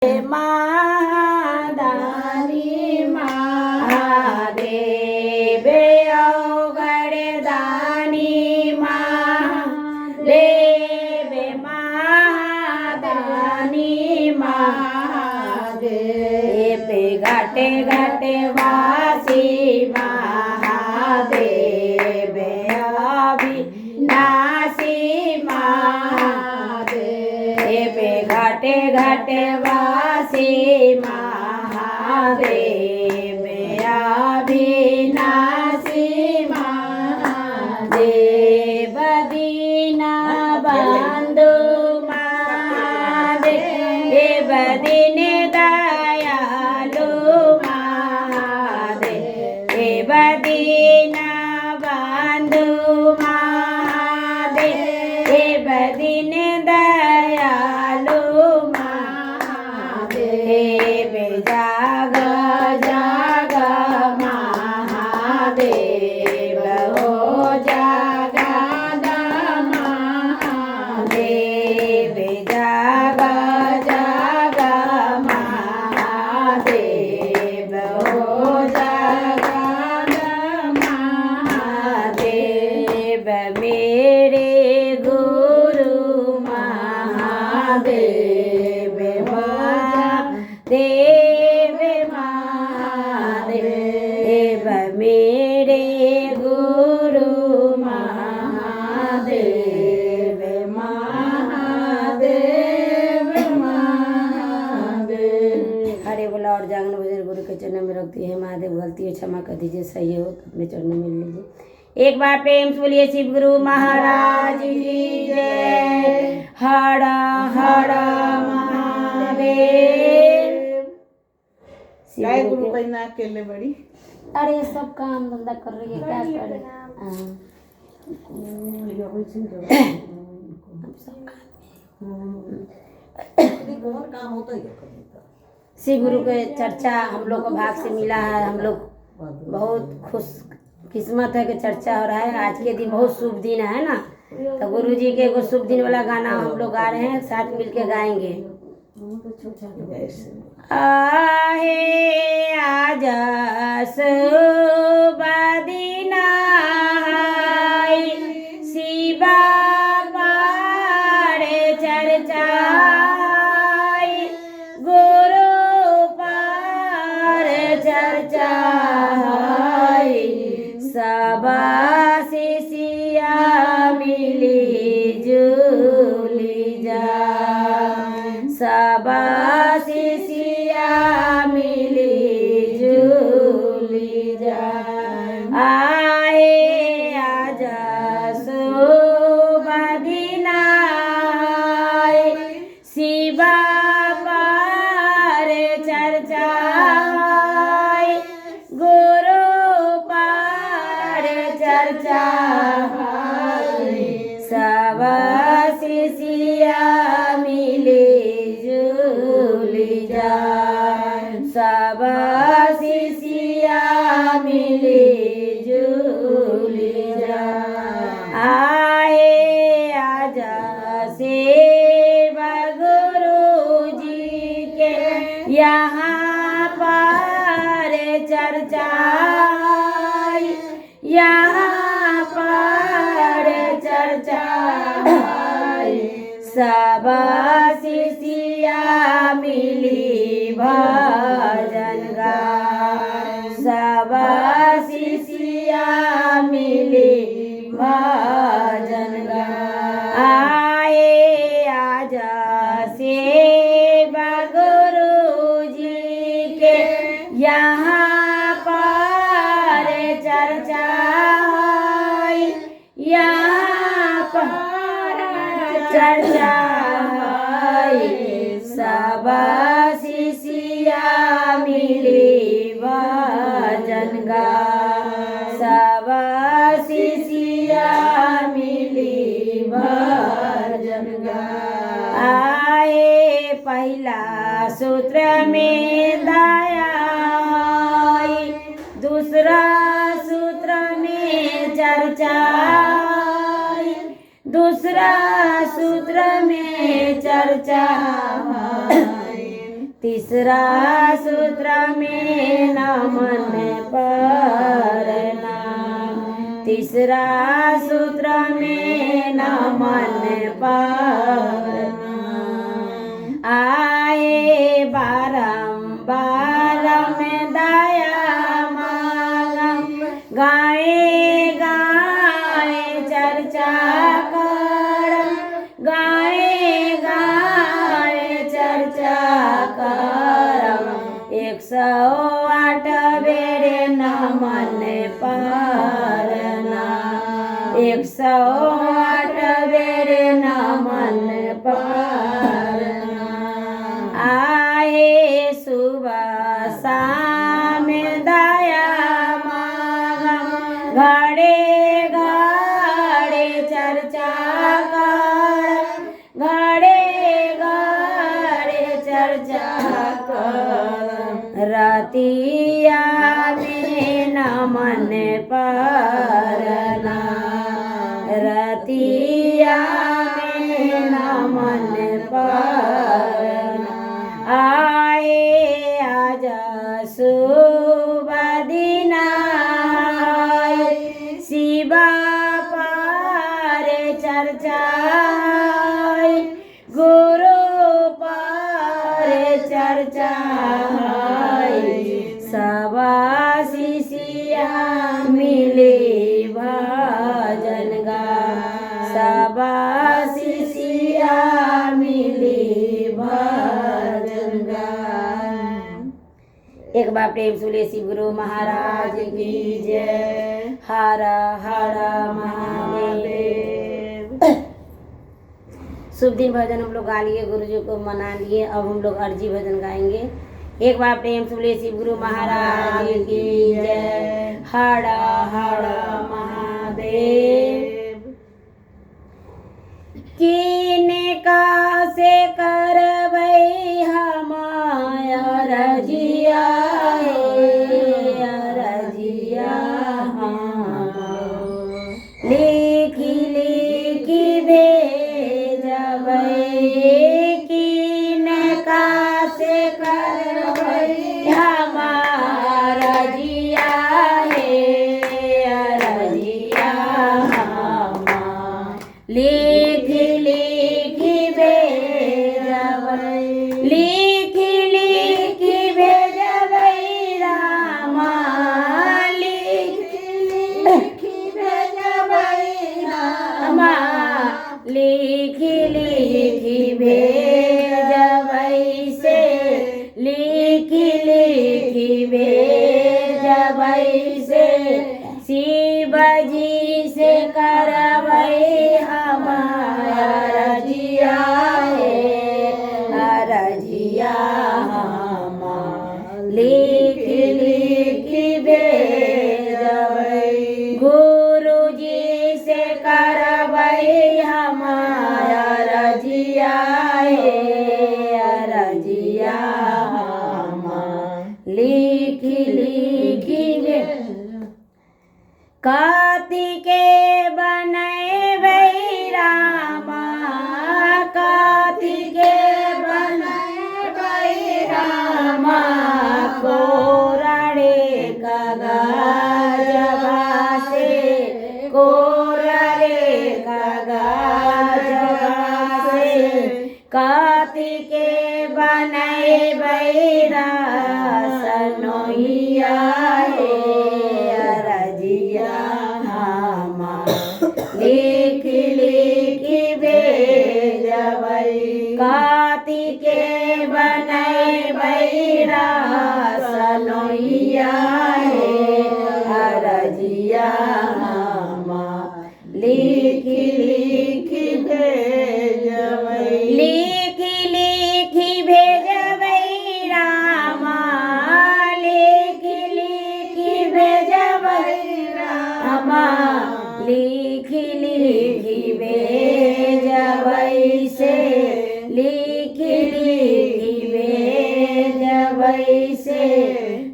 महादानी महादेव अवगड़दानी महादेव महादानी महादेव घाटे घाटे वासी महादेव अविनाशी महादेव घाटे घाटे वासी महादेव अविनाशी महादेव दीना बंधु महादेव दीन दयालु महादेव दीना बंधु महादेव दीन दयालु महादेव जाग जाग महादेव हो जागा महादेव जाग जाग महादेव हो जागा महादेव मेरे गुरु महादेव देव महादेव मेरे गुरु महादेव महादेव महादेव। हरे बोला और जागरण भजन गुरु के चरणों में रखती है महादेव। गलती है क्षमा कर दीजिए, सही हो अपने चरणों में लीजिए। एक बार प्रेम से बोलिए शिव गुरु महाराज की जय। हर हर महादेव। काय गुरु बहना अकेले बड़ी। अरे सब काम धंधा कर रही है, क्या करे। शिव गुरु के चर्चा हम लोग को भाग से मिला है। हम लोग बहुत खुश किस्मत है कि चर्चा हो रहा है। आज के दिन बहुत शुभ दिन है ना, तो गुरु जी के एगो शुभ दिन वाला गाना हम लोग गा रहे हैं, साथ मिलके गाएंगे। आहे आज शुभ दिन है, शिवा पार चर्चा गुरु पार चर्चा सब शिष्या मिली जुली जा, सब शिष्या मिली जुली जा। आए आज शुभ दिन आए, शिवा पार चर्चा गुरु पार चर्चा सब शिष्या मिली जुली जा, सब शिष्या मिली जुली जा। आए आज सेवा गुरु जी के यहाँ पर चर्चा, यहाँ पर चर्चा सब शिष्या मिली भजन गा, सब शिष्या मिली भजन गा। आए आज सेवा गुरु जी के यहाँ पर चर्चा, यहाँ पर चर्चा सब शिष्या मिली भजन गा, सब शिष्या मिली भजन गा। आए पहला सूत्र में दया, दूसरा सूत्र में चर्चा, दूसरा सूत्र में चर्चा तीसरा सूत्र में न मन परना, तीसरा सूत्र में न मन परना। आए बारंबार में दया मांगम, गाए गाए चर्चा करम, गाए गाए चर्चा करम। 108 बेरे न मन परना, 108 बेरे न मन परना। आए सुबह शाम दया मांगम, घड़े घड़े चर्चा करम, घड़े घड़े चर्चा करम। रतिया में न मन परना, रतिया में न मन परना। आए आज सुबह दिन आए, शिवा पर चर्चा है, गुरु पर चर्चा है। सब शिष्या मिले भजन गा, सब शिष्या मिले भजन गा। एक बार प्रेम सुले शिव गुरु महाराज की जय। हर हर महादेव। शुभ दिन भजन हम लोग गा लिए, गुरु जी को मना लिए। अब हम लोग अर्जी भजन गाएंगे। एक बार प्रेम सुले शिव गुरु महाराज की जय। हर हर महादेव। किनका से करबै हमाया रजिया, रजिया लिखी लिखी भेजबै, किनका से करबै हमारा रजिया रजिया। लिखी लिखी भेजबै, लिखी लिखी भेजबै रामा, लिखी लिखी भेजबै रामा, लिखी लिखी भेजबै से, लिखी लिखी भेजबै से। शिव जी से करबै हमारा रजिया रजिया। लिख लिख भेजबै, गुरु जी से करबै हमारा रजिया रजिया। लिख लिख कार्तिके बनैबै रामा, कार्तिके बनैबै रामा। कोरड़े कागजवा से, कोरड़े कागजवा से। कार्तिके बनैबै रसनोइया रजिया। लिख लिख भेजबै, कार्तिके बनैबै रसनोइया रजिया। लिख लिख भेजबै, लिख लिख भेजबै रामा, लिख लिख भेजबै रामा। लिख लिख भेजबै से, लिख लिख भेजबै से।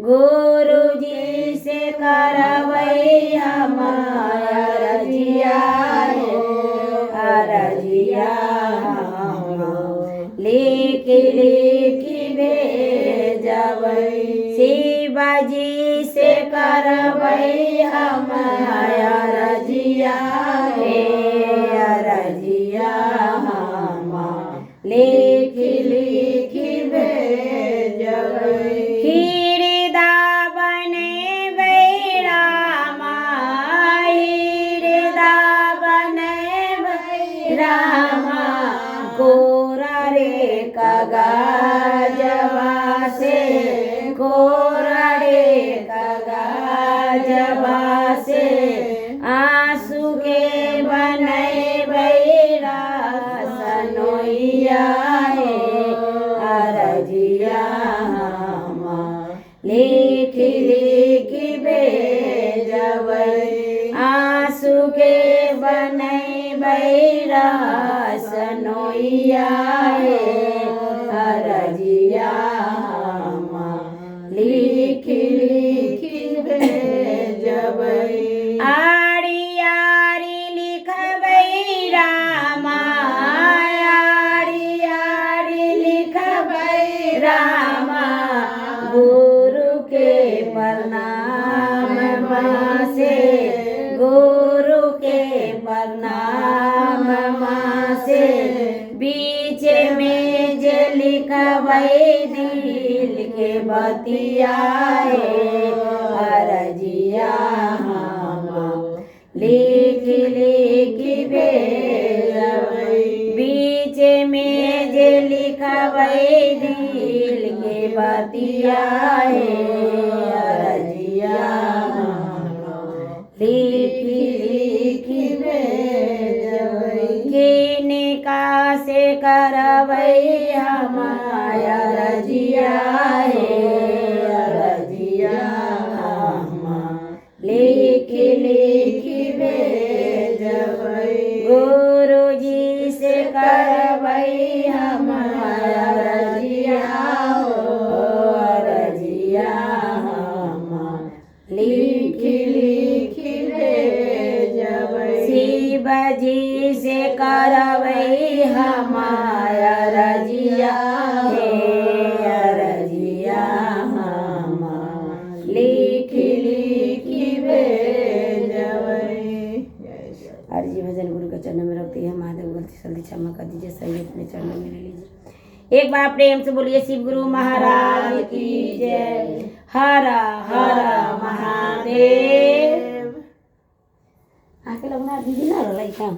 गुरु जी से करबै हमारा रजिया रजिया। लिख लिख भेजबै शिवजी से करबै हम अरजिया हे अरजिया हम लिख लिख भेजबै हृदय बनेबै रामा हृदय बनेबै रामा कोरा रे कागजवा से कोरा रे कागजवा से आंसू के बनेबै सनोइया हे अरजिया हम लिख लिख भेजबै आंसू के बनेबै सनोइया हे अरजिया हम लिख लिख भेजबै आरी आरी लिखबै रामा आरी आरी लिखबै रामा गुरु के प्रणाम से गुरु के प्रणाम से बीच में जे लिखबै दिल के बतिया अरजिया हम लिख लिख भेजबै बीच में जे लिखबै दिल के बतिया अरजिया लिख लिख भेजबै किनका से करबै हम अरजिया हे अरजिया हम लिख लिख भेजबै गुरुजी से करबै हम अरजिया हो अरजिया हम लिख लिख भेजबै शिवजी से करबै हम अरजिया हे अरजिया हम लिख लिख भेजबै अर्जी भजन गुरु के चरणों में रखती है महादेव गलती जल्दी क्षमा कर दीजिए सही अपने चरणों में ले लीजिए एक बार प्रेम से बोलिए शिव गुरु महाराज की जय हर हर महादेव आके लगना दीदी ना लड़ाई काम